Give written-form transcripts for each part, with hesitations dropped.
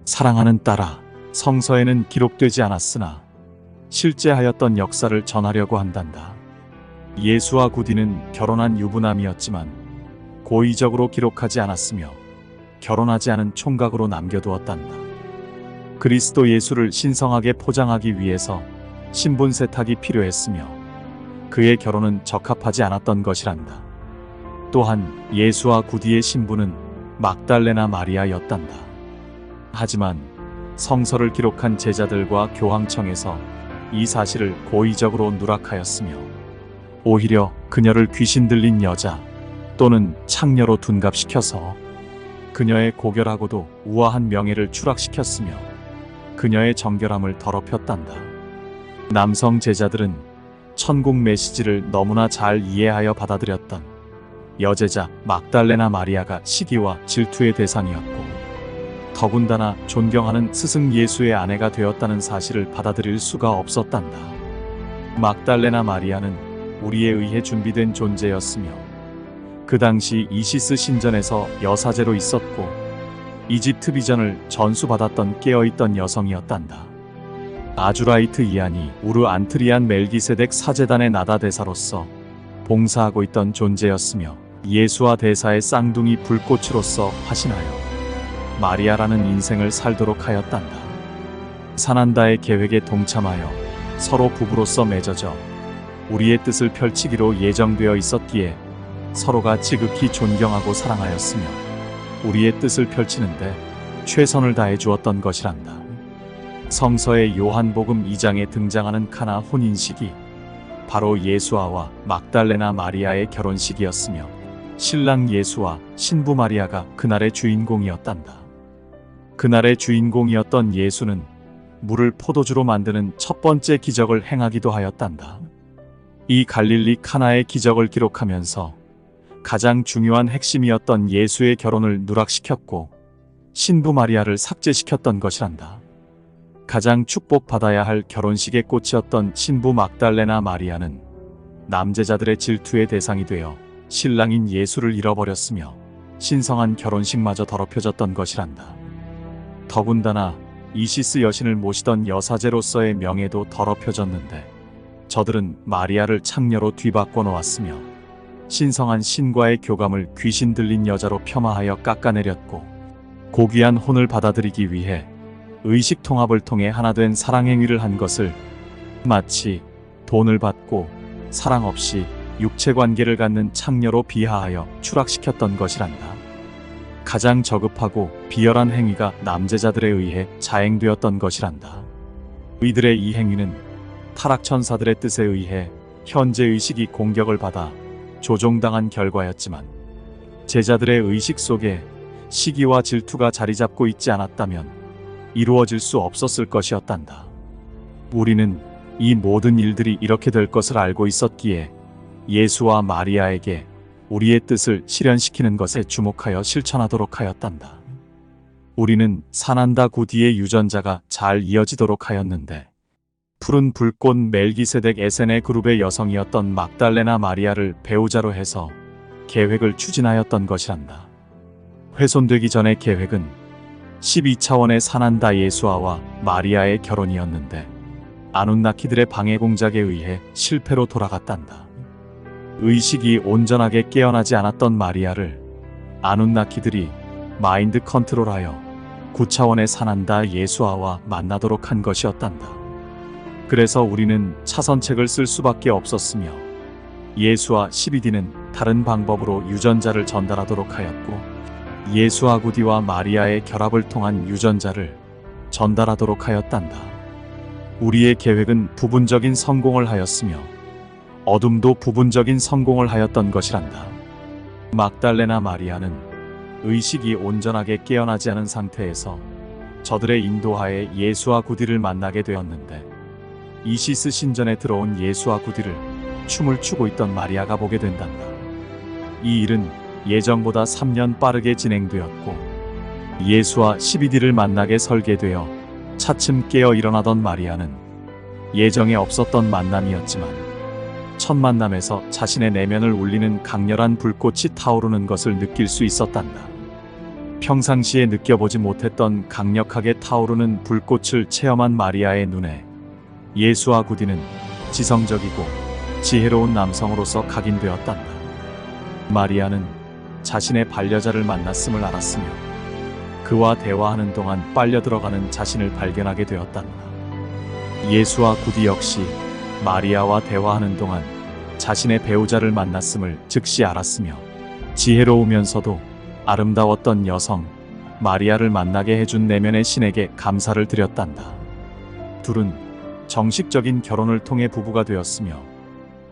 사랑하는 딸아, 성서에는 기록되지 않았으나 실제 하였던 역사를 전하려고 한단다. 예수와 구디는 결혼한 유부남이었지만 고의적으로 기록하지 않았으며 결혼하지 않은 총각으로 남겨두었단다. 그리스도 예수를 신성하게 포장하기 위해서 신분 세탁이 필요했으며 그의 결혼은 적합하지 않았던 것이란다. 또한 예수와 구디의 신부는 막달레나 마리아였단다. 하지만 성서를 기록한 제자들과 교황청에서 이 사실을 고의적으로 누락하였으며 오히려 그녀를 귀신 들린 여자 또는 창녀로 둔갑시켜서 그녀의 고결하고도 우아한 명예를 추락시켰으며 그녀의 정결함을 더럽혔단다. 남성 제자들은 천국 메시지를 너무나 잘 이해하여 받아들였던 여제자 막달레나 마리아가 시기와 질투의 대상이었고 더군다나 존경하는 스승 예수의 아내가 되었다는 사실을 받아들일 수가 없었단다. 막달레나 마리아는 우리에 의해 준비된 존재였으며 그 당시 이시스 신전에서 여사제로 있었고 이집트 비전을 전수받았던 깨어있던 여성이었단다. 아주라이트 이안이 우르 안트리안 멜기세덱 사제단의 나다대사로서 봉사하고 있던 존재였으며 예수와 대사의 쌍둥이 불꽃으로서 화신하여 마리아라는 인생을 살도록 하였단다. 사난다의 계획에 동참하여 서로 부부로서 맺어져 우리의 뜻을 펼치기로 예정되어 있었기에 서로가 지극히 존경하고 사랑하였으며 우리의 뜻을 펼치는데 최선을 다해 주었던 것이란다. 성서의 요한복음 2장에 등장하는 카나 혼인식이 바로 예수아와 막달레나 마리아의 결혼식이었으며 신랑 예수와 신부 마리아가 그날의 주인공이었단다. 그날의 주인공이었던 예수는 물을 포도주로 만드는 첫 번째 기적을 행하기도 하였단다. 이 갈릴리 카나의 기적을 기록하면서 가장 중요한 핵심이었던 예수의 결혼을 누락시켰고 신부 마리아를 삭제시켰던 것이란다. 가장 축복받아야 할 결혼식의 꽃이었던 신부 막달레나 마리아는 남제자들의 질투의 대상이 되어 신랑인 예수를 잃어버렸으며 신성한 결혼식마저 더럽혀졌던 것이란다. 더군다나 이시스 여신을 모시던 여사제로서의 명예도 더럽혀졌는데 저들은 마리아를 창녀로 뒤바꿔 놓았으며 신성한 신과의 교감을 귀신 들린 여자로 폄하하여 깎아내렸고 고귀한 혼을 받아들이기 위해 의식 통합을 통해 하나된 사랑행위를 한 것을 마치 돈을 받고 사랑 없이 육체관계를 갖는 창녀로 비하하여 추락시켰던 것이란다. 가장 저급하고 비열한 행위가 남제자들에 의해 자행되었던 것이란다. 이들의 이 행위는 타락천사들의 뜻에 의해 현재 의식이 공격을 받아 조종당한 결과였지만 제자들의 의식 속에 시기와 질투가 자리잡고 있지 않았다면 이루어질 수 없었을 것이었단다. 우리는 이 모든 일들이 이렇게 될 것을 알고 있었기에 예수와 마리아에게 우리의 뜻을 실현시키는 것에 주목하여 실천하도록 하였단다. 우리는 사난다 구디의 유전자가 잘 이어지도록 하였는데 푸른 불꽃 멜기세덱 에센의 그룹의 여성이었던 막달레나 마리아를 배우자로 해서 계획을 추진하였던 것이란다. 훼손되기 전의 계획은 12차원의 사난다 예수아와 마리아의 결혼이었는데 아눈나키들의 방해 공작에 의해 실패로 돌아갔단다. 의식이 온전하게 깨어나지 않았던 마리아를 아눈나키들이 마인드 컨트롤하여 9차원의 사난다 예수아와 만나도록 한 것이었단다. 그래서 우리는 차선책을 쓸 수밖에 없었으며 예수와 12D는 다른 방법으로 유전자를 전달하도록 하였고 예수아 구디와 마리아의 결합을 통한 유전자를 전달하도록 하였단다. 우리의 계획은 부분적인 성공을 하였으며 어둠도 부분적인 성공을 하였던 것이란다. 막달레나 마리아는 의식이 온전하게 깨어나지 않은 상태에서 저들의 인도하에 예수아 구디를 만나게 되었는데 이시스 신전에 들어온 예수아 구디를 춤을 추고 있던 마리아가 보게 된단다. 이 일은 예정보다 3년 빠르게 진행되었고 예수와 12D를 만나게 설계되어 차츰 깨어 일어나던 마리아는 예정에 없었던 만남이었지만 첫 만남에서 자신의 내면을 울리는 강렬한 불꽃이 타오르는 것을 느낄 수 있었단다. 평상시에 느껴보지 못했던 강력하게 타오르는 불꽃을 체험한 마리아의 눈에 예수와 구디는 지성적이고 지혜로운 남성으로서 각인되었단다. 마리아는 자신의 반려자를 만났음을 알았으며 그와 대화하는 동안 빨려 들어가는 자신을 발견하게 되었단다. 예수와 구디 역시 마리아와 대화하는 동안 자신의 배우자를 만났음을 즉시 알았으며 지혜로우면서도 아름다웠던 여성 마리아를 만나게 해준 내면의 신에게 감사를 드렸단다. 둘은 정식적인 결혼을 통해 부부가 되었으며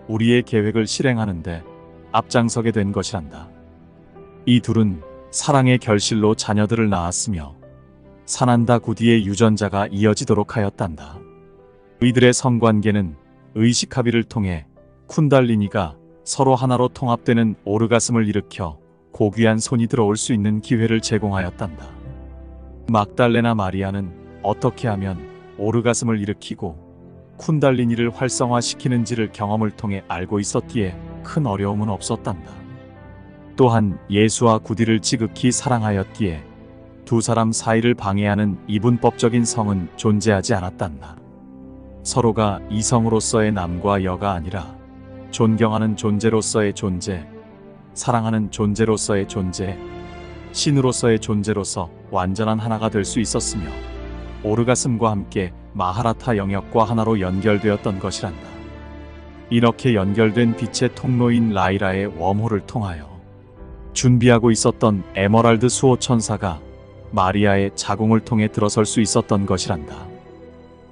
우리의 계획을 실행하는데 앞장서게 된 것이란다. 이 둘은 사랑의 결실로 자녀들을 낳았으며 사난다 구디의 유전자가 이어지도록 하였단다. 이들의 성관계는 의식합의를 통해 쿤달리니가 서로 하나로 통합되는 오르가슴을 일으켜 고귀한 손이 들어올 수 있는 기회를 제공하였단다. 막달레나 마리아는 어떻게 하면 오르가슴을 일으키고 쿤달리니를 활성화시키는지를 경험을 통해 알고 있었기에 큰 어려움은 없었단다. 또한 예수와 구디를 지극히 사랑하였기에 두 사람 사이를 방해하는 이분법적인 성은 존재하지 않았단다. 서로가 이성으로서의 남과 여가 아니라 존경하는 존재로서의 존재, 사랑하는 존재로서의 존재, 신으로서의 존재로서 완전한 하나가 될 수 있었으며 오르가슴과 함께 마하라타 영역과 하나로 연결되었던 것이란다. 이렇게 연결된 빛의 통로인 라이라의 웜홀을 통하여 준비하고 있었던 에메랄드 수호 천사가 마리아의 자궁을 통해 들어설 수 있었던 것이란다.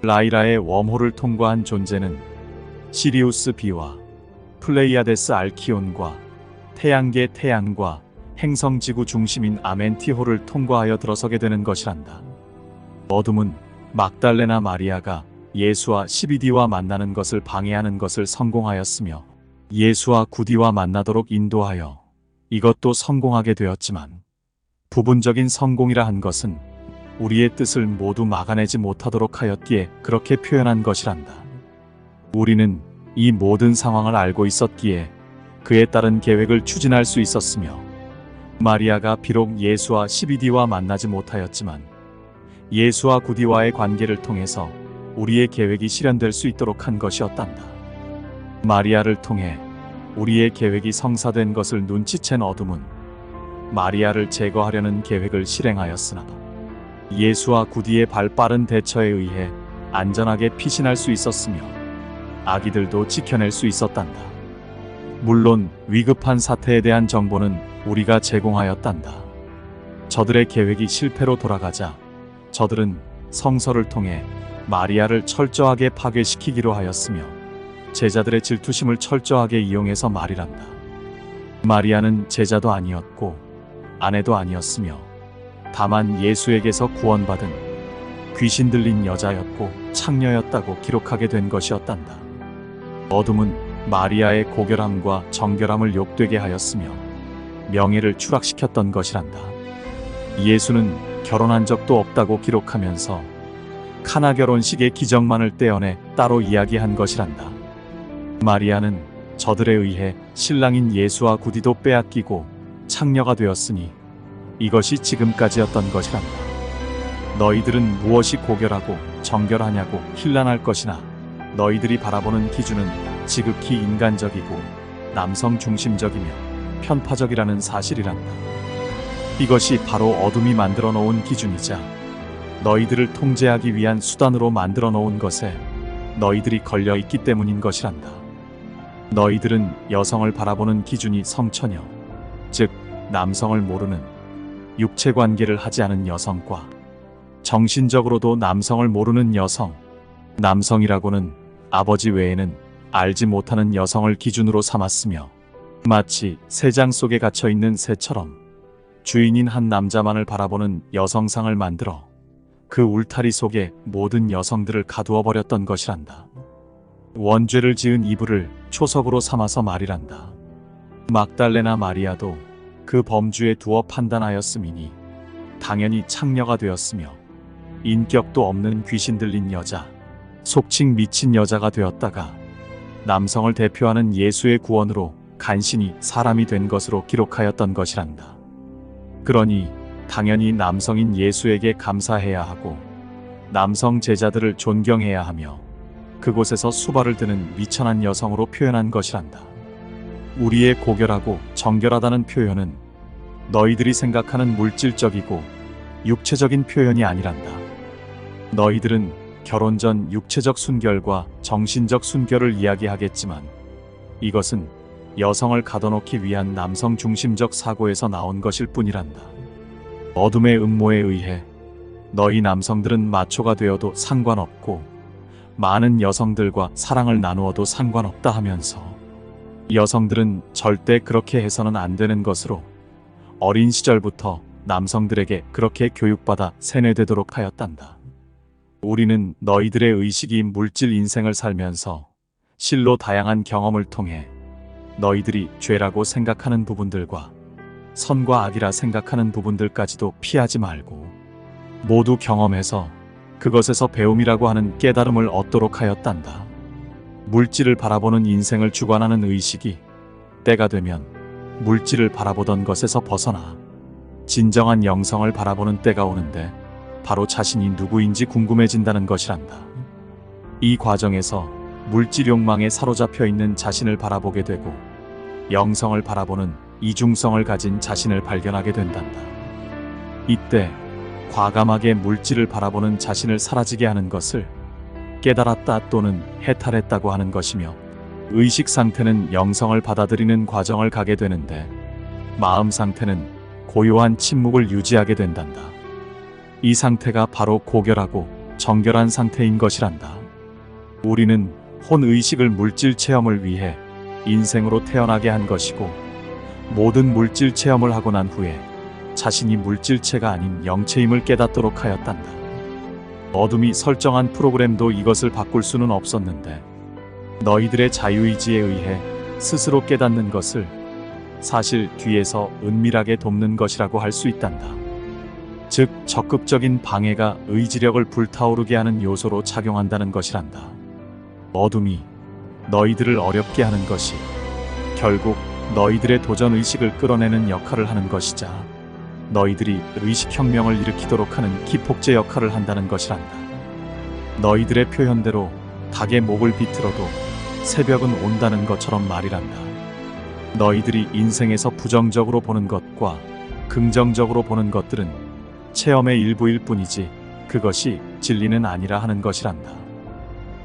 라이라의 웜홀을 통과한 존재는 시리우스 B와 플레이아데스 알키온과 태양계 태양과 행성지구 중심인 아멘티호를 통과하여 들어서게 되는 것이란다. 어둠은 막달레나 마리아가 예수와 12D와 만나는 것을 방해하는 것을 성공하였으며 예수와 구디와 만나도록 인도하여 이것도 성공하게 되었지만 부분적인 성공이라 한 것은 우리의 뜻을 모두 막아내지 못하도록 하였기에 그렇게 표현한 것이란다. 우리는 이 모든 상황을 알고 있었기에 그에 따른 계획을 추진할 수 있었으며 마리아가 비록 예수와 12D와 만나지 못하였지만 예수와 구디와의 관계를 통해서 우리의 계획이 실현될 수 있도록 한 것이었단다. 마리아를 통해 우리의 계획이 성사된 것을 눈치챈 어둠은 마리아를 제거하려는 계획을 실행하였으나 예수와 구디의 발빠른 대처에 의해 안전하게 피신할 수 있었으며 아기들도 지켜낼 수 있었단다. 물론 위급한 사태에 대한 정보는 우리가 제공하였단다. 저들의 계획이 실패로 돌아가자 저들은 성서를 통해 마리아를 철저하게 파괴시키기로 하였으며 제자들의 질투심을 철저하게 이용해서 말이란다. 마리아는 제자도 아니었고 아내도 아니었으며 다만 예수에게서 구원받은 귀신 들린 여자였고 창녀였다고 기록하게 된 것이었단다. 어둠은 마리아의 고결함과 정결함을 욕되게 하였으며 명예를 추락시켰던 것이란다. 예수는 결혼한 적도 없다고 기록하면서 카나 결혼식의 기적만을 떼어내 따로 이야기한 것이란다. 마리아는 저들에 의해 신랑인 예수와 구디도 빼앗기고 창녀가 되었으니 이것이 지금까지였던 것이란다. 너희들은 무엇이 고결하고 정결하냐고 힐난할 것이나 너희들이 바라보는 기준은 지극히 인간적이고 남성 중심적이며 편파적이라는 사실이란다. 이것이 바로 어둠이 만들어 놓은 기준이자 너희들을 통제하기 위한 수단으로 만들어 놓은 것에 너희들이 걸려 있기 때문인 것이란다. 너희들은 여성을 바라보는 기준이 성처녀, 즉 남성을 모르는 육체 관계를 하지 않은 여성과 정신적으로도 남성을 모르는 여성, 남성이라고는 아버지 외에는 알지 못하는 여성을 기준으로 삼았으며 마치 새장 속에 갇혀있는 새처럼 주인인 한 남자만을 바라보는 여성상을 만들어 그 울타리 속에 모든 여성들을 가두어 버렸던 것이란다. 원죄를 지은 이브를 초석으로 삼아서 말이란다. 막달레나 마리아도 그 범주에 두어 판단하였음이니 당연히 창녀가 되었으며 인격도 없는 귀신 들린 여자, 속칭 미친 여자가 되었다가 남성을 대표하는 예수의 구원으로 간신히 사람이 된 것으로 기록하였던 것이란다. 그러니 당연히 남성인 예수에게 감사해야 하고 남성 제자들을 존경해야 하며 그곳에서 수발을 드는 미천한 여성으로 표현한 것이란다. 우리의 고결하고 정결하다는 표현은 너희들이 생각하는 물질적이고 육체적인 표현이 아니란다. 너희들은 결혼 전 육체적 순결과 정신적 순결을 이야기하겠지만 이것은 여성을 가둬놓기 위한 남성 중심적 사고에서 나온 것일 뿐이란다. 어둠의 음모에 의해 너희 남성들은 마초가 되어도 상관없고 많은 여성들과 사랑을 나누어도 상관없다 하면서 여성들은 절대 그렇게 해서는 안 되는 것으로 어린 시절부터 남성들에게 그렇게 교육받아 세뇌되도록 하였단다. 우리는 너희들의 의식이 물질 인생을 살면서 실로 다양한 경험을 통해 너희들이 죄라고 생각하는 부분들과 선과 악이라 생각하는 부분들까지도 피하지 말고 모두 경험해서 그것에서 배움이라고 하는 깨달음을 얻도록 하였단다. 물질을 바라보는 인생을 주관하는 의식이 때가 되면 물질을 바라보던 것에서 벗어나 진정한 영성을 바라보는 때가 오는데 바로 자신이 누구인지 궁금해진다는 것이란다. 이 과정에서 물질 욕망에 사로잡혀 있는 자신을 바라보게 되고 영성을 바라보는 이중성을 가진 자신을 발견하게 된단다. 이때 과감하게 물질을 바라보는 자신을 사라지게 하는 것을 깨달았다 또는 해탈했다고 하는 것이며 의식 상태는 영성을 받아들이는 과정을 가게 되는데 마음 상태는 고요한 침묵을 유지하게 된단다. 이 상태가 바로 고결하고 정결한 상태인 것이란다. 우리는 혼의식을 물질 체험을 위해 인생으로 태어나게 한 것이고 모든 물질 체험을 하고 난 후에 자신이 물질체가 아닌 영체임을 깨닫도록 하였단다. 어둠이 설정한 프로그램도 이것을 바꿀 수는 없었는데 너희들의 자유의지에 의해 스스로 깨닫는 것을 사실 뒤에서 은밀하게 돕는 것이라고 할 수 있단다. 즉 적극적인 방해가 의지력을 불타오르게 하는 요소로 작용한다는 것이란다. 어둠이 너희들을 어렵게 하는 것이 결국 너희들의 도전의식을 끌어내는 역할을 하는 것이자 너희들이 의식혁명을 일으키도록 하는 기폭제 역할을 한다는 것이란다. 너희들의 표현대로 닭의 목을 비틀어도 새벽은 온다는 것처럼 말이란다. 너희들이 인생에서 부정적으로 보는 것과 긍정적으로 보는 것들은 체험의 일부일 뿐이지 그것이 진리는 아니라 하는 것이란다.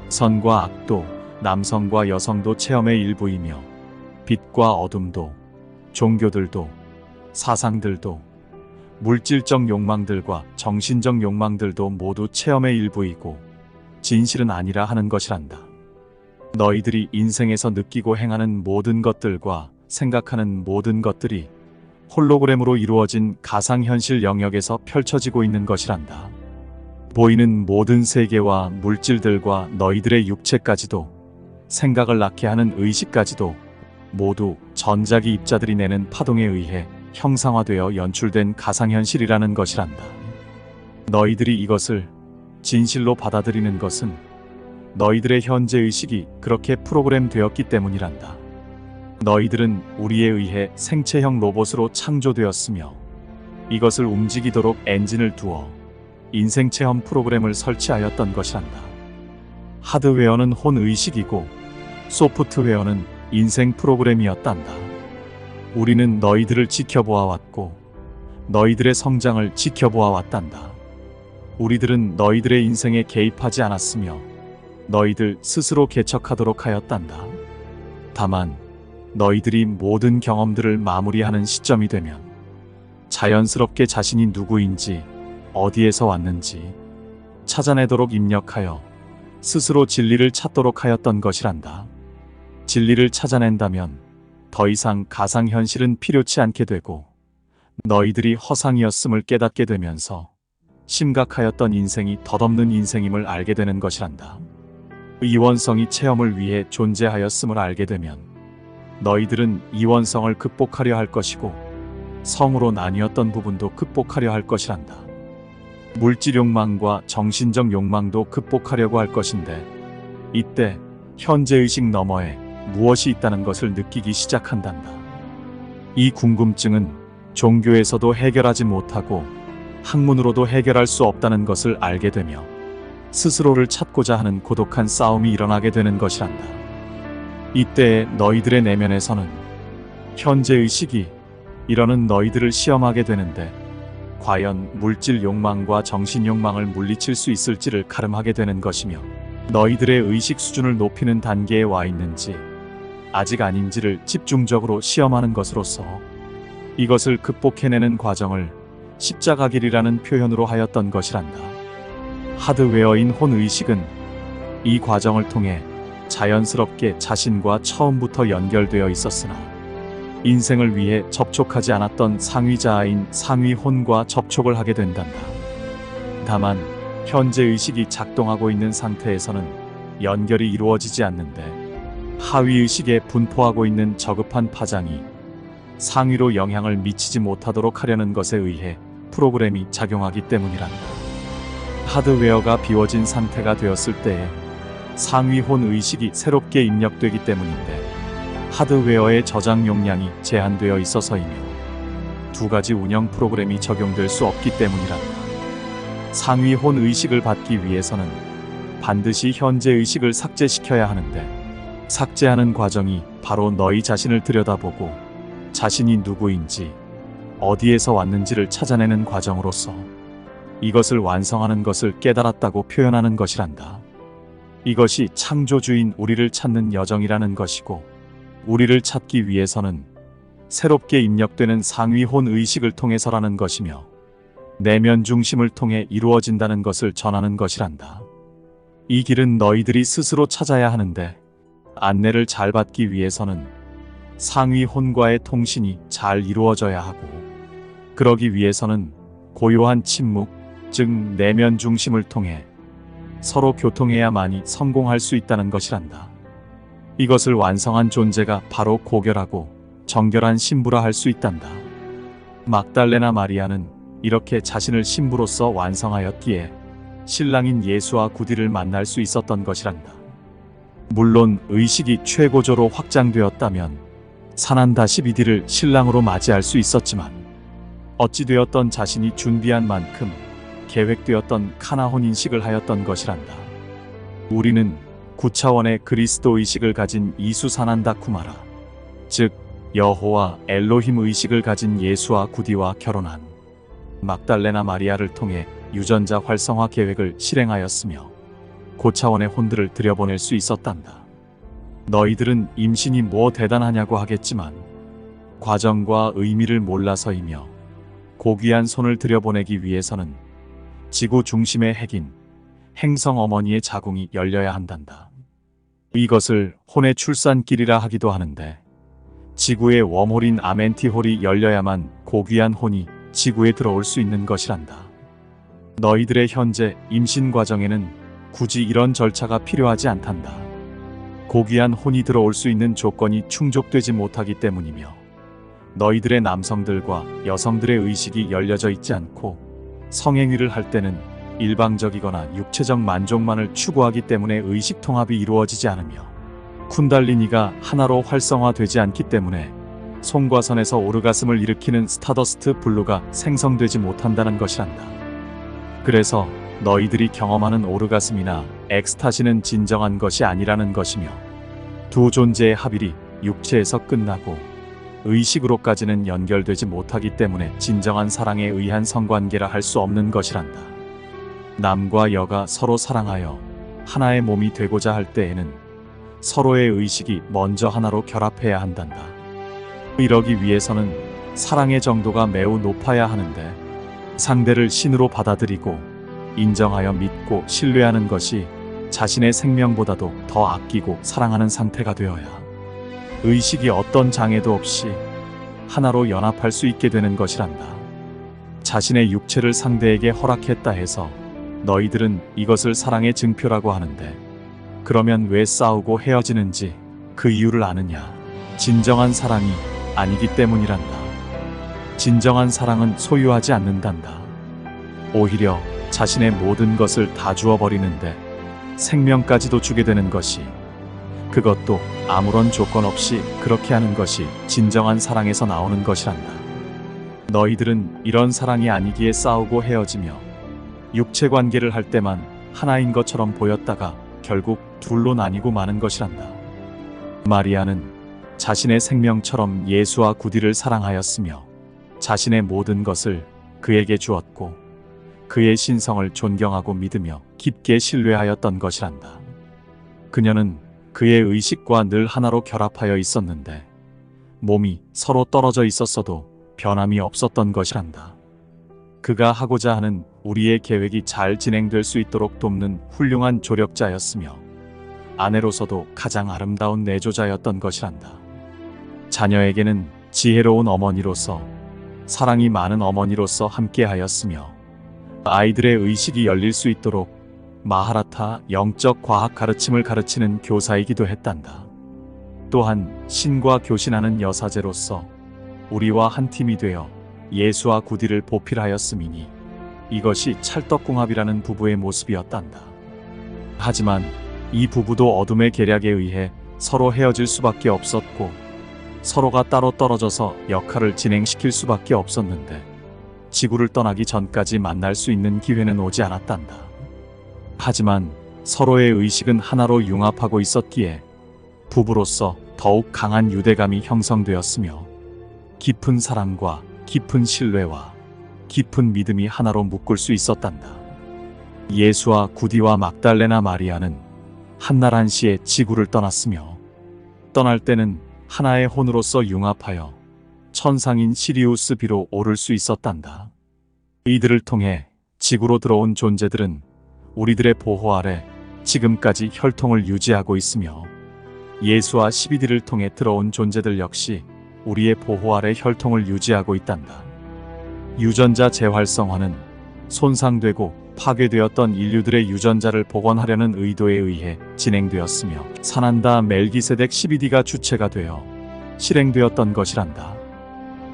선과 악도 남성과 여성도 체험의 일부이며 빛과 어둠도 종교들도 사상들도 물질적 욕망들과 정신적 욕망들도 모두 체험의 일부이고 진실은 아니라 하는 것이란다. 너희들이 인생에서 느끼고 행하는 모든 것들과 생각하는 모든 것들이 홀로그램으로 이루어진 가상현실 영역에서 펼쳐지고 있는 것이란다. 보이는 모든 세계와 물질들과 너희들의 육체까지도 생각을 낳게 하는 의식까지도 모두 전자기 입자들이 내는 파동에 의해 형상화되어 연출된 가상현실이라는 것이란다. 너희들이 이것을 진실로 받아들이는 것은 너희들의 현재 의식이 그렇게 프로그램 되었기 때문이란다. 너희들은 우리에 의해 생체형 로봇으로 창조되었으며 이것을 움직이도록 엔진을 두어 인생 체험 프로그램을 설치하였던 것이란다. 하드웨어는 혼의식이고 소프트웨어는 인생 프로그램이었단다. 우리는 너희들을 지켜보아왔고 너희들의 성장을 지켜보아왔단다. 우리들은 너희들의 인생에 개입하지 않았으며 너희들 스스로 개척하도록 하였단다. 다만 너희들이 모든 경험들을 마무리하는 시점이 되면 자연스럽게 자신이 누구인지 어디에서 왔는지 찾아내도록 입력하여 스스로 진리를 찾도록 하였던 것이란다. 진리를 찾아낸다면 더 이상 가상현실은 필요치 않게 되고 너희들이 허상이었음을 깨닫게 되면서 심각하였던 인생이 덧없는 인생임을 알게 되는 것이란다. 이원성이 체험을 위해 존재하였음을 알게 되면 너희들은 이원성을 극복하려 할 것이고 성으로 나뉘었던 부분도 극복하려 할 것이란다. 물질 욕망과 정신적 욕망도 극복하려고 할 것인데 이때 현재의식 너머에 무엇이 있다는 것을 느끼기 시작한단다. 이 궁금증은 종교에서도 해결하지 못하고 학문으로도 해결할 수 없다는 것을 알게 되며 스스로를 찾고자 하는 고독한 싸움이 일어나게 되는 것이란다. 이때 너희들의 내면에서는 현재의식이 이러는 너희들을 시험하게 되는데 과연 물질 욕망과 정신 욕망을 물리칠 수 있을지를 가름하게 되는 것이며 너희들의 의식 수준을 높이는 단계에 와 있는지 아직 아닌지를 집중적으로 시험하는 것으로서 이것을 극복해내는 과정을 십자가길이라는 표현으로 하였던 것이란다. 하드웨어인 혼의식은 이 과정을 통해 자연스럽게 자신과 처음부터 연결되어 있었으나 인생을 위해 접촉하지 않았던 상위자아인 상위혼과 접촉을 하게 된단다. 다만 현재 의식이 작동하고 있는 상태에서는 연결이 이루어지지 않는데 하위의식에 분포하고 있는 저급한 파장이 상위로 영향을 미치지 못하도록 하려는 것에 의해 프로그램이 작용하기 때문이란다. 하드웨어가 비워진 상태가 되었을 때에 상위혼 의식이 새롭게 입력되기 때문인데 하드웨어의 저장 용량이 제한되어 있어서이며 두 가지 운영 프로그램이 적용될 수 없기 때문이란다. 상위혼 의식을 받기 위해서는 반드시 현재 의식을 삭제시켜야 하는데 삭제하는 과정이 바로 너희 자신을 들여다보고 자신이 누구인지 어디에서 왔는지를 찾아내는 과정으로서 이것을 완성하는 것을 깨달았다고 표현하는 것이란다. 이것이 창조주인 우리를 찾는 여정이라는 것이고 우리를 찾기 위해서는 새롭게 입력되는 상위혼 의식을 통해서라는 것이며 내면 중심을 통해 이루어진다는 것을 전하는 것이란다. 이 길은 너희들이 스스로 찾아야 하는데 안내를 잘 받기 위해서는 상위혼과의 통신이 잘 이루어져야 하고 그러기 위해서는 고요한 침묵, 즉 내면 중심을 통해 서로 교통해야만이 성공할 수 있다는 것이란다. 이것을 완성한 존재가 바로 고결하고 정결한 신부라 할 수 있단다. 막달레나 마리아는 이렇게 자신을 신부로서 완성하였기에 신랑인 예수와 구디를 만날 수 있었던 것이란다. 물론 의식이 최고조로 확장되었다면 사난다 12디를 신랑으로 맞이할 수 있었지만 어찌되었던 자신이 준비한 만큼 계획되었던 카나혼 인식을 하였던 것이란다. 우리는 9차원의 그리스도 의식을 가진 이수사난다 쿠마라, 즉 여호와 엘로힘 의식을 가진 예수와 구디와 결혼한 막달레나 마리아를 통해 유전자 활성화 계획을 실행하였으며 고차원의 혼들을 들여보낼 수 있었단다. 너희들은 임신이 뭐 대단하냐고 하겠지만 과정과 의미를 몰라서이며 고귀한 손을 들여보내기 위해서는 지구 중심의 핵인 행성 어머니의 자궁이 열려야 한단다. 이것을 혼의 출산길이라 하기도 하는데 지구의 웜홀인 아멘티홀이 열려야만 고귀한 혼이 지구에 들어올 수 있는 것이란다. 너희들의 현재 임신 과정에는 굳이 이런 절차가 필요하지 않단다. 고귀한 혼이 들어올 수 있는 조건이 충족되지 못하기 때문이며 너희들의 남성들과 여성들의 의식이 열려져 있지 않고 성행위를 할 때는 일방적이거나 육체적 만족만을 추구하기 때문에 의식 통합이 이루어지지 않으며 쿤달리니가 하나로 활성화되지 않기 때문에 송과선에서 오르가슴을 일으키는 스타더스트 블루가 생성되지 못한다는 것이란다. 그래서 너희들이 경험하는 오르가슴이나 엑스타시는 진정한 것이 아니라는 것이며 두 존재의 합일이 육체에서 끝나고 의식으로까지는 연결되지 못하기 때문에 진정한 사랑에 의한 성관계라 할 수 없는 것이란다. 남과 여가 서로 사랑하여 하나의 몸이 되고자 할 때에는 서로의 의식이 먼저 하나로 결합해야 한단다. 이러기 위해서는 사랑의 정도가 매우 높아야 하는데 상대를 신으로 받아들이고 인정하여 믿고 신뢰하는 것이 자신의 생명보다도 더 아끼고 사랑하는 상태가 되어야 의식이 어떤 장애도 없이 하나로 연합할 수 있게 되는 것이란다. 자신의 육체를 상대에게 허락했다 해서 너희들은 이것을 사랑의 증표라고 하는데 그러면 왜 싸우고 헤어지는지 그 이유를 아느냐? 진정한 사랑이 아니기 때문이란다. 진정한 사랑은 소유하지 않는단다. 오히려 자신의 모든 것을 다 주어버리는데 생명까지도 주게 되는 것이 그것도 아무런 조건 없이 그렇게 하는 것이 진정한 사랑에서 나오는 것이란다. 너희들은 이런 사랑이 아니기에 싸우고 헤어지며 육체 관계를 할 때만 하나인 것처럼 보였다가 결국 둘로 나뉘고 마는 것이란다. 마리아는 자신의 생명처럼 예수와 구디를 사랑하였으며 자신의 모든 것을 그에게 주었고 그의 신성을 존경하고 믿으며 깊게 신뢰하였던 것이란다. 그녀는 그의 의식과 늘 하나로 결합하여 있었는데 몸이 서로 떨어져 있었어도 변함이 없었던 것이란다. 그가 하고자 하는 우리의 계획이 잘 진행될 수 있도록 돕는 훌륭한 조력자였으며 아내로서도 가장 아름다운 내조자였던 것이란다. 자녀에게는 지혜로운 어머니로서 사랑이 많은 어머니로서 함께하였으며 아이들의 의식이 열릴 수 있도록 마하라타 영적 과학 가르침을 가르치는 교사이기도 했단다. 또한 신과 교신하는 여사제로서 우리와 한 팀이 되어 예수와 구디를 보필하였음이니 이것이 찰떡궁합이라는 부부의 모습이었단다. 하지만 이 부부도 어둠의 계략에 의해 서로 헤어질 수밖에 없었고 서로가 따로 떨어져서 역할을 진행시킬 수밖에 없었는데 지구를 떠나기 전까지 만날 수 있는 기회는 오지 않았단다. 하지만 서로의 의식은 하나로 융합하고 있었기에 부부로서 더욱 강한 유대감이 형성되었으며 깊은 사랑과 깊은 신뢰와 깊은 믿음이 하나로 묶을 수 있었단다. 예수와 구디와 막달레나 마리아는 한날 한시에 지구를 떠났으며 떠날 때는 하나의 혼으로서 융합하여 천상인 시리우스 B로 오를 수 있었단다. 이들을 통해 지구로 들어온 존재들은 우리들의 보호 아래 지금까지 혈통을 유지하고 있으며 예수와 12D를 통해 들어온 존재들 역시 우리의 보호 아래 혈통을 유지하고 있단다. 유전자 재활성화는 손상되고 파괴되었던 인류들의 유전자를 복원하려는 의도에 의해 진행되었으며 사난다 멜기세덱 12D가 주체가 되어 실행되었던 것이란다.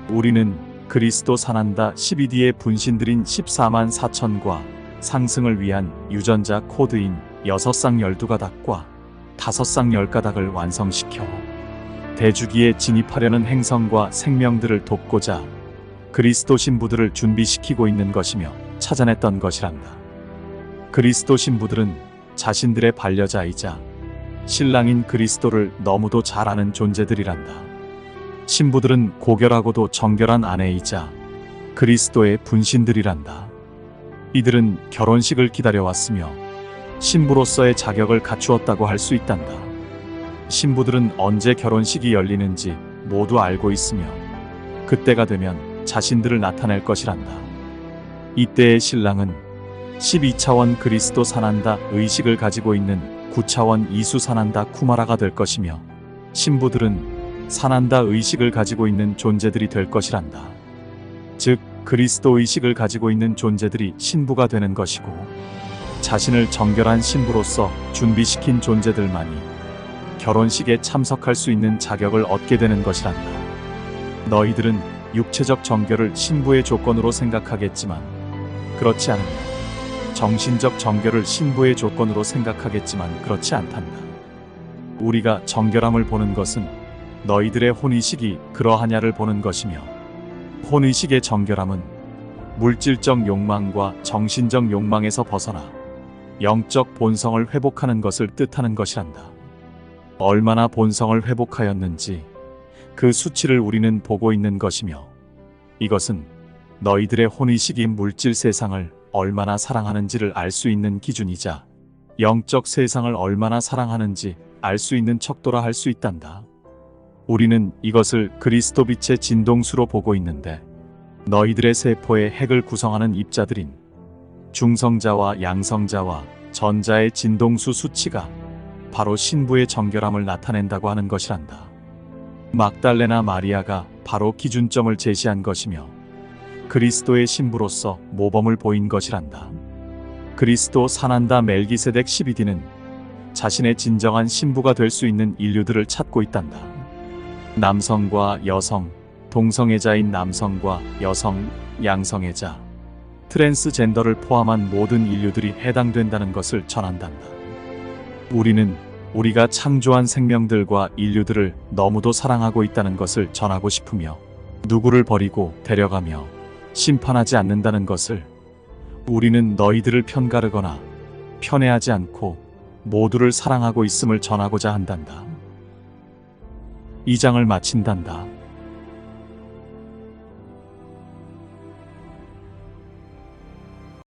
우리는 그리스도 사난다 12D의 분신들인 14만 4천과 상승을 위한 유전자 코드인 6쌍 12가닥과 5쌍 10가닥을 완성시켜 대주기에 진입하려는 행성과 생명들을 돕고자 그리스도 신부들을 준비시키고 있는 것이며 찾아냈던 것이란다. 그리스도 신부들은 자신들의 반려자이자 신랑인 그리스도를 너무도 잘 아는 존재들이란다. 신부들은 고결하고도 정결한 아내이자 그리스도의 분신들이란다. 이들은 결혼식을 기다려왔으며 신부로서의 자격을 갖추었다고 할 수 있단다. 신부들은 언제 결혼식이 열리는지 모두 알고 있으며 그때가 되면 자신들을 나타낼 것이란다. 이때의 신랑은 12차원 그리스도 사난다 의식을 가지고 있는 9차원 이수 사난다 쿠마라가 될 것이며 신부들은 사난다 의식을 가지고 있는 존재들이 될 것이란다. 즉 그리스도 의식을 가지고 있는 존재들이 신부가 되는 것이고 자신을 정결한 신부로서 준비시킨 존재들만이 결혼식에 참석할 수 있는 자격을 얻게 되는 것이란다. 너희들은 육체적 정결을 신부의 조건으로 생각하겠지만 그렇지 않으며 정신적 정결을 신부의 조건으로 생각하겠지만 그렇지 않단다. 우리가 정결함을 보는 것은 너희들의 혼의식이 그러하냐를 보는 것이며 혼의식의 정결함은 물질적 욕망과 정신적 욕망에서 벗어나 영적 본성을 회복하는 것을 뜻하는 것이란다. 얼마나 본성을 회복하였는지 그 수치를 우리는 보고 있는 것이며 이것은 너희들의 혼의식이 물질 세상을 얼마나 사랑하는지를 알 수 있는 기준이자 영적 세상을 얼마나 사랑하는지 알 수 있는 척도라 할 수 있단다. 우리는 이것을 그리스도 빛의 진동수로 보고 있는데 너희들의 세포의 핵을 구성하는 입자들인 중성자와 양성자와 전자의 진동수 수치가 바로 신부의 정결함을 나타낸다고 하는 것이란다. 막달레나 마리아가 바로 기준점을 제시한 것이며 그리스도의 신부로서 모범을 보인 것이란다. 그리스도 사난다 멜기세덱 12D는 자신의 진정한 신부가 될 수 있는 인류들을 찾고 있단다. 남성과 여성, 동성애자인 남성과 여성, 양성애자, 트랜스젠더를 포함한 모든 인류들이 해당된다는 것을 전한단다. 우리는 우리가 창조한 생명들과 인류들을 너무도 사랑하고 있다는 것을 전하고 싶으며 누구를 버리고 데려가며 심판하지 않는다는 것을, 우리는 너희들을 편가르거나 편애하지 않고 모두를 사랑하고 있음을 전하고자 한단다. 이 장을 마친단다.